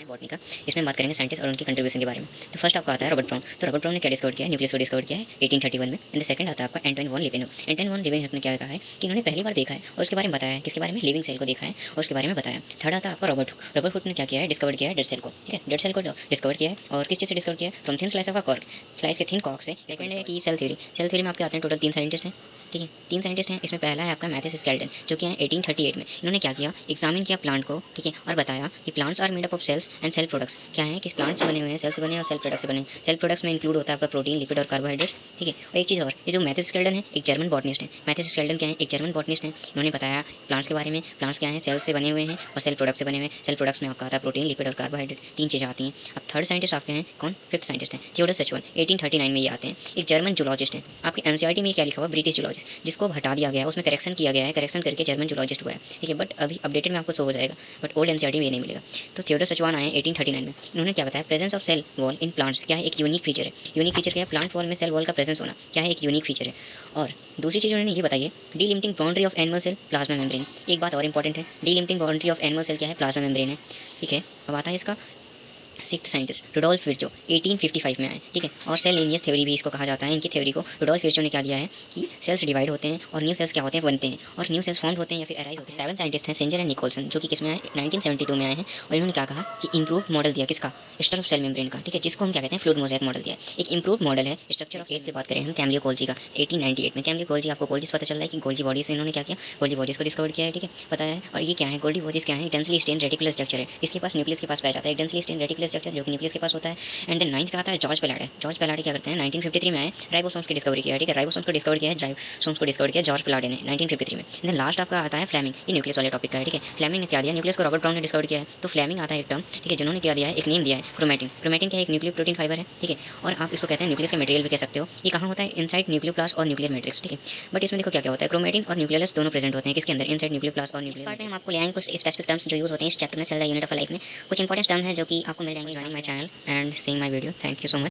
है बॉटनी का। इसमें बात करेंगे साइंटिस्ट और उनकी कंट्रीब्यूशन के बारे में। तो फर्स्ट आपका आता है रॉबर्ट ब्राउन। तो रॉबर्ट ब्राउन ने क्या डिस्कवर किया है, न्यूक्लियस को डिस्कवर किया है 1831 में। एंड द सेकंड आता है आपका एंटोइन वॉन लीवेनॉफ। एंटोइन वॉन लीवेनॉफ ने क्या कहा है कि इन्होंने पहली बार देखा है और उसके बारे में बताया है, किसके बारे में, लिविंग सेल को देखा है और उसके बारे में बताया। थर्ड आता है आपका रॉबर्ट हुक। रॉबर्ट हुक ने क्या किया है, डिस्कवर किया है डेड सेल को। ठीक है, डेड सेल को डिस्कवर किया है और किस चीज़ से डिस्कवर किया है, from thin slice of a cork, slice के थिन कॉर्क से। सेकंड है कि सेल थ्योरी। सेल थ्योरी में आपके आते हैं टोटल 3 साइंटिस्ट हैं। ठीक है, 3 साइंटिस्ट हैं। इसमें पहला है आपका मैथ्यूस स्केल्टन, जो कि है 1838 में। इन्होंने क्या किया, एग्जामिन किया प्लांट को, ठीक है, और बताया कि plants are made up of cells and cell products. क्या है कि प्लांट से बने हुए हैं, सेल से बने हैं और सेल प्रोडक्ट्स से बने हैं। सेल प्रोडक्ट्स में इंक्लूड होता है आपका प्रोटीन, लिपिड और कार्बोहाइड्रेट्स। ठीक है, और एक चीज़ और, ये जो मैथ्यूस स्केल्टन है एक जर्मन बॉटनिस्ट है। मैथ्यूस स्केल्टन क्या है, एक जर्मन बॉटनिस्ट है। इन्होंने बताया प्लांट्स के बारे में। प्लांट्स क्या है, सेल्स से बने हुए हैं और सेल प्रोडक्ट्स से बने हुए हैं। सेल प्रोडक्ट्स में आपका आता है प्रोटीन, लिपिड और कार्बोहाइड्रेट, 3 चीज़ें आती हैं। अब थर्ड साइंटिस्ट आपके हैं कौन, फिफ्थ साइंटिस्ट हैं थियोडर सचवन। 1839 में ये आते हैं, एक जर्मन जूलॉजिस्ट है। आपके एनसीईआरटी में क्या लिखा हुआ, ब्रिटिश जूलॉजिस्ट, जिसको हटा दिया गया है, उसमें करेक्शन किया गया है, करेक्शन करके जर्मन जूलॉजिस्ट हुआ है। ठीक है, बट अभी अपडेटेड में आपको शो हो जाएगा, बट ओल्ड एनसीईआरटी में ये नहीं मिलेगा। तो थियोडर सचवान आए 1839 में। इन्होंने क्या बताया, presence of cell wall in plants क्या है, एक यूनिक फीचर है। यूनिक फीचर क्या है, प्लांट वॉल में सेल वॉल का प्रेजेंस होना क्या है, एक यूनिक फीचर है। और दूसरी चीज़ उन्होंने ये बताई है, delimiting boundary of animal cell, plasma membrane. एक बात और इंपॉर्टेंट है, delimiting boundary of animal cell क्या है, प्लाज्मा मेम्ब्रेन है। ठीक है, अब आता है इसका सिक्स्थ साइंटिस्ट रुडोल्फ विर्चो, 1855 में आए। ठीक है, और सेल लीनियस थ्योरी भी इसको कहा जाता है। इनकी थ्योरी को रुडोल्फ विर्चो ने क्या दिया है कि सेल्स डिवाइड होते हैं और न्यू सेल्स क्या होते हैं, बनते हैं, और न्यू सेल्स फॉर्म होते हैं या फिर अराइज होते हैं। 7 साइंटिस्ट हैं, सेंजर एंड निकोलसन, जो कि किसमें आए, 1972 में आए हैं। और इन्होंने क्या कहा कि इंप्रूव मॉडल दिया, किसका, स्ट्रक्चर ऑफ सेल मेम्ब्रेन का। ठीक है, जिसको हम क्या कहते हैं, फ्लूइड मोज़ेक मॉडल दिया है, एक इंप्रूव मॉडल है स्ट्रक्चर ऑफ एट पे बात करें हम कैम्लियो कोल्जी का 1898 में। कैम्लियो कोल्जी, आपको कोल्जीज पता चल रहा है कि गोल्जी बॉडीज से इन्होंने क्या किया, गोल्जी बॉडीज को डिस्कवर किया है। ठीक है, पता है। और ये क्या है, गोल्जी बॉडीज क्या है, डेंसली स्टेन रेटिकुलर स्ट्रक्चर है। इसके पास न्यूक्लियस के पास पाया जाता है, डेंसली स्टेन रेटिकुलर स्ट्रक्चर जो कि न्यूक्लियस के पास होता है। एंड देन नाइन्थ पे आता है जॉर्ज पेलाडे। जॉर्ज पेलाडे क्या करते हैं, 1953 में आए, राइबोसोम्स की डिस्कवरी किया है। ठीक है, राइबोसोम्स को डिस्कवर किया है, राइबोसोम्स को डिस्कवर किया जॉर्ज पेलाडे ने 1953 में। देन लास्ट आपका आता है फ्लेमिंग, ये न्यूक्लियस वाले टॉपिक का है। ठीक है, फ्लेमिंग ने क्या दिया, न्यूक्लियस को रॉबर्ट ब्राउन ने डिस्कवर किया है, तो फ्लेमिंग आता है एक टर्म। ठीक है, जिन्होंने क्या दिया है, एक नेम दिया है, क्रोमेटिन। क्रोमेटिन क्या है, एक न्यूक्लियर प्रोटीन फाइबर है। ठीक है, और आप इसको कहते हैं न्यूक्लियस का मटेरियल भी कह सकते हो। ये कहाँ होता है, इनसाइड न्यूक्लियोप्लास्ट और न्यूक्लियर मैट्रिक्स। ठीक है, बट इसमें देखो क्या क्या होता है, क्रोमेटिन और न्यूक्लियस दोनों प्रेजेंट होते हैं, किसके अंदर, इनसाइड न्यूक्लियोप्लास्ट और न्यूक्लियर। इस पार्ट में हम आपको ले आएंगे कुछ स्पेसिफिक टर्म्स जो यूज होते हैं इस चैप्टर में, cell the unit of life में। कुछ इंपॉर्टेंट टर्म है जो कि आपको मिल जाएंगे joining my channel and seeing my video. Thank you so much.